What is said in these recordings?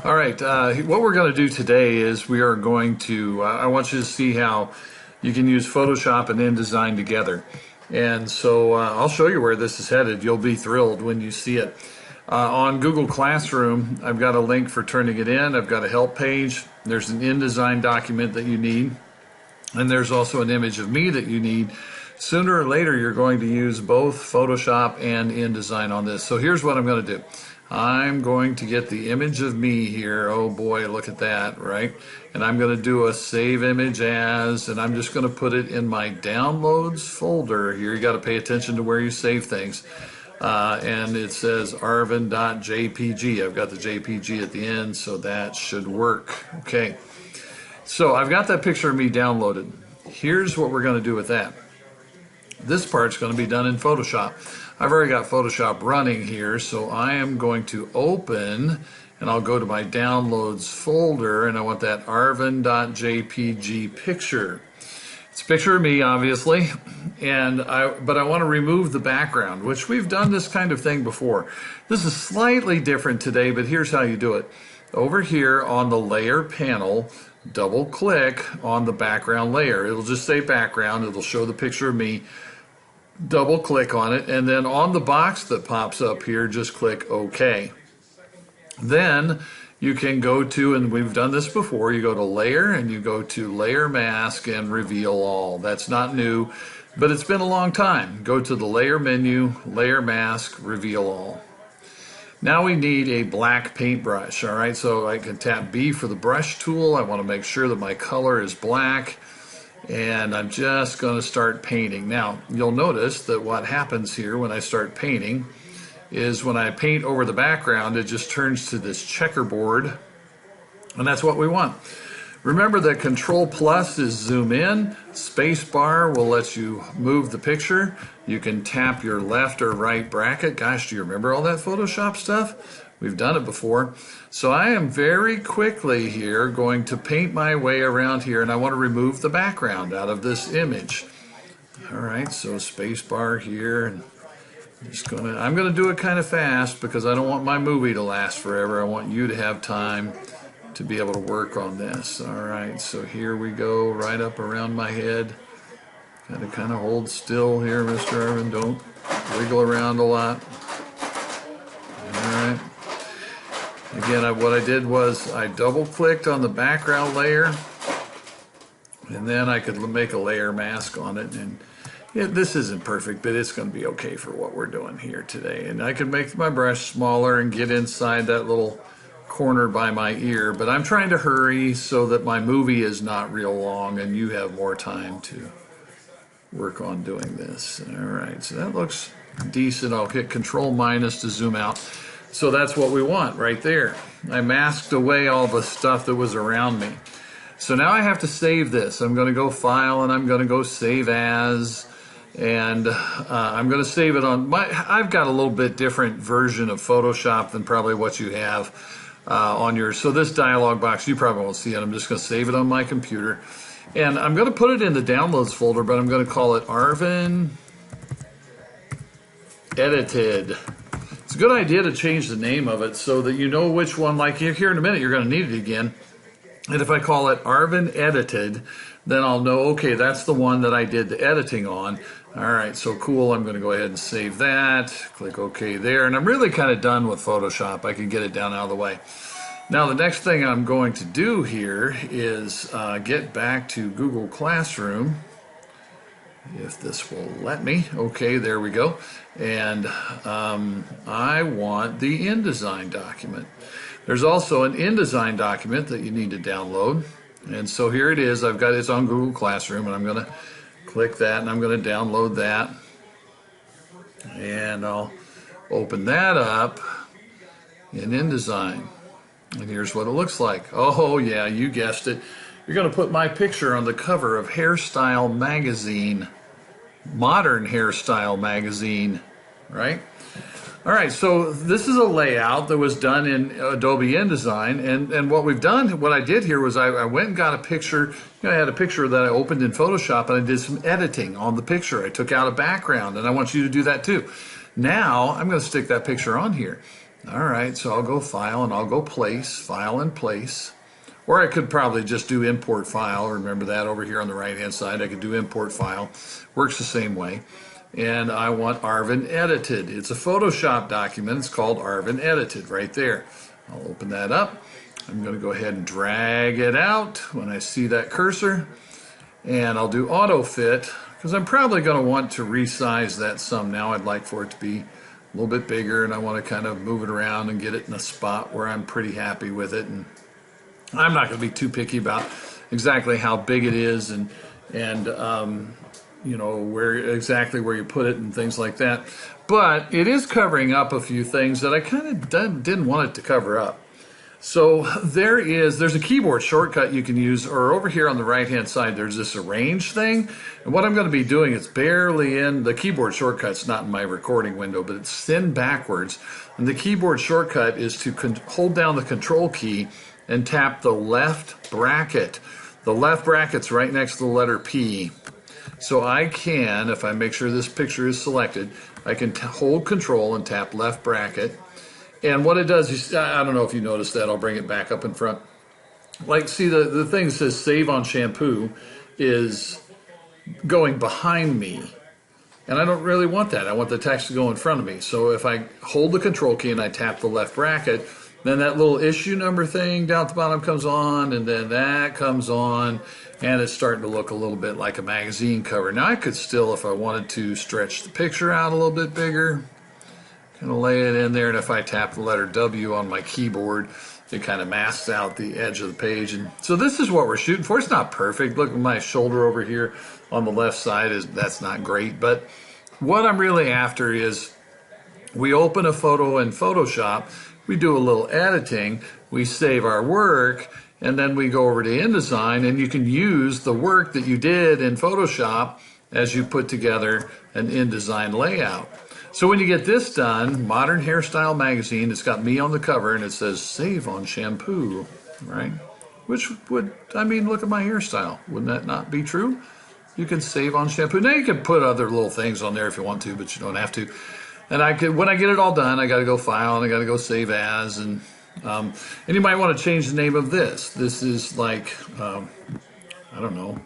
All right, what we're going to do today is we are going to, I want you to see how you can use Photoshop and InDesign together. And so I'll show you where this is headed. You'll be thrilled when you see it. On Google Classroom, I've got a link for turning it in. I've got a help page. There's an InDesign document that you need. And there's also an image of me that you need. Sooner or later, you're going to use both Photoshop and InDesign on this. So here's what I'm going to do. I'm going to get the image of me here. Oh boy, look at that, right? And I'm going to do a save image as, and I'm just going to put it in my downloads folder here. You got to pay attention to where you save things. And it says arvin.jpg. I've got the JPG at the end, so that should work. Okay. So I've got that picture of me downloaded. Here's what we're going to do with that. This part's going to be done in Photoshop. I've already got Photoshop running here, so I am going to open, and I'll go to my downloads folder, and I want that arvin.jpg picture. It's a picture of me, obviously, but I want to remove the background, which we've done this kind of thing before. This is slightly different today, but here's how you do it. Over here on the layer panel, double click on the background layer. It'll just say background. It'll show the picture of me. Double click on it, and then on the box that pops up here, just click OK. Then you can go to, and we've done this before, you go to layer and you go to layer mask and reveal all. That's not new, but it's been a long time. Go to the layer menu, layer mask, reveal all. Now we need a black paintbrush. All right, so I can tap B for the brush tool. I want to make sure that my color is black, and I'm just going to start painting. Now you'll notice that what happens here when I start painting is when I paint over the background, it just turns to this checkerboard, and that's what we want. Remember that Control Plus is zoom in, space bar will let you move the picture. You can tap your left or right bracket. Gosh, do you remember all that Photoshop stuff? We've done it before. So I am very quickly here going to paint my way around here, and I want to remove the background out of this image. All right, so space bar here, and I'm gonna do it kind of fast because I don't want my movie to last forever. I want you to have time to be able to work on this. All right, so here we go, right up around my head. Gotta kind of hold still here, Mr. Arvin. Don't wiggle around a lot. All right. Again, what I did was I double clicked on the background layer, and then I could make a layer mask on it. And yeah, this isn't perfect, but it's going to be okay for what we're doing here today. And I could make my brush smaller and get inside that little corner by my ear, but I'm trying to hurry so that my movie is not real long and you have more time to work on doing this. All right, so that looks decent. I'll hit Control minus to zoom out. So that's what we want right there. I masked away all the stuff that was around me. So now I have to save this. I'm going to go File, and I'm going to go Save As, and I'm going to save it on I've got a little bit different version of Photoshop than probably what you have on yours. So this dialog box, you probably won't see it. I'm just going to save it on my computer. And I'm going to put it in the downloads folder, but I'm going to call it Arvin Edited. It's a good idea to change the name of it so that you know which one, like here in a minute, you're going to need it again. And if I call it Arvin Edited, then I'll know, okay, that's the one that I did the editing on. All right, so cool. I'm going to go ahead and save that. Click OK there. And I'm really kind of done with Photoshop. I can get it down out of the way. Now, the next thing I'm going to do here is get back to Google Classroom, if this will let me. Okay, there we go. And I want the InDesign document. There's also an InDesign document that you need to download. And so here it is. It's on Google Classroom, and I'm going to click that, and I'm going to download that. And I'll open that up in InDesign. And here's what it looks like. Oh, yeah, you guessed it. You're going to put my picture on the cover of Hairstyle Magazine, Modern Hairstyle Magazine, right? All right, so this is a layout that was done in Adobe InDesign, and what we've done, what I did here was I went and got a picture. I had a picture that I opened in Photoshop, and I did some editing on the picture. I took out a background, and I want you to do that too. Now, I'm going to stick that picture on here. All right, so I'll go File and I'll go Place, File and Place. Or I could probably just do Import File. Remember that over here on the right-hand side. I could do Import File. Works the same way. And I want Arvin Edited. It's a Photoshop document. It's called Arvin Edited right there. I'll open that up. I'm going to go ahead and drag it out when I see that cursor. And I'll do Auto Fit because I'm probably going to want to resize that some now. I'd like for it to be a little bit bigger, and I want to kind of move it around and get it in a spot where I'm pretty happy with it. And I'm not going to be too picky about exactly how big it is and you know where you put it and things like that. But it is covering up a few things that I kind of didn't want it to cover up. So there's a keyboard shortcut you can use, or over here on the right hand side there's this arrange thing, and what I'm going to be doing, it's barely in the keyboard shortcut's not in my recording window, but it's thin backwards, and the keyboard shortcut is to hold down the control key and tap the left bracket. The left bracket's right next to the letter P. So I can, if I make sure this picture is selected, I can hold control and tap left bracket. And what it does is, I don't know if you noticed that, I'll bring it back up in front. Like, see, the thing that says Save on Shampoo is going behind me. And I don't really want that. I want the text to go in front of me. So if I hold the control key and I tap the left bracket, then that little issue number thing down at the bottom comes on, and then that comes on, and it's starting to look a little bit like a magazine cover. Now I could still, if I wanted to, stretch the picture out a little bit bigger. Kind of lay it in there, and if I tap the letter W on my keyboard, it kind of masks out the edge of the page. And so this is what we're shooting for. It's not perfect. Look at my shoulder over here on the left side, that's not great. But what I'm really after is we open a photo in Photoshop, we do a little editing, we save our work, and then we go over to InDesign, and you can use the work that you did in Photoshop as you put together an InDesign layout. So when you get this done, Modern Hairstyle Magazine, it's got me on the cover and it says Save on Shampoo, right? Which would, I mean, look at my hairstyle. Wouldn't that not be true? You can save on shampoo. Now you can put other little things on there if you want to, but you don't have to. And when I get it all done, I got to go File and I got to go Save As. And you might want to change the name of this. This is like, I don't know,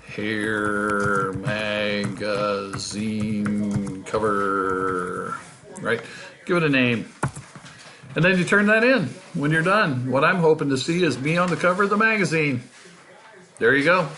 Hair Magazine cover, right? Give it a name. And then you turn that in when you're done. What I'm hoping to see is me on the cover of the magazine. There you go.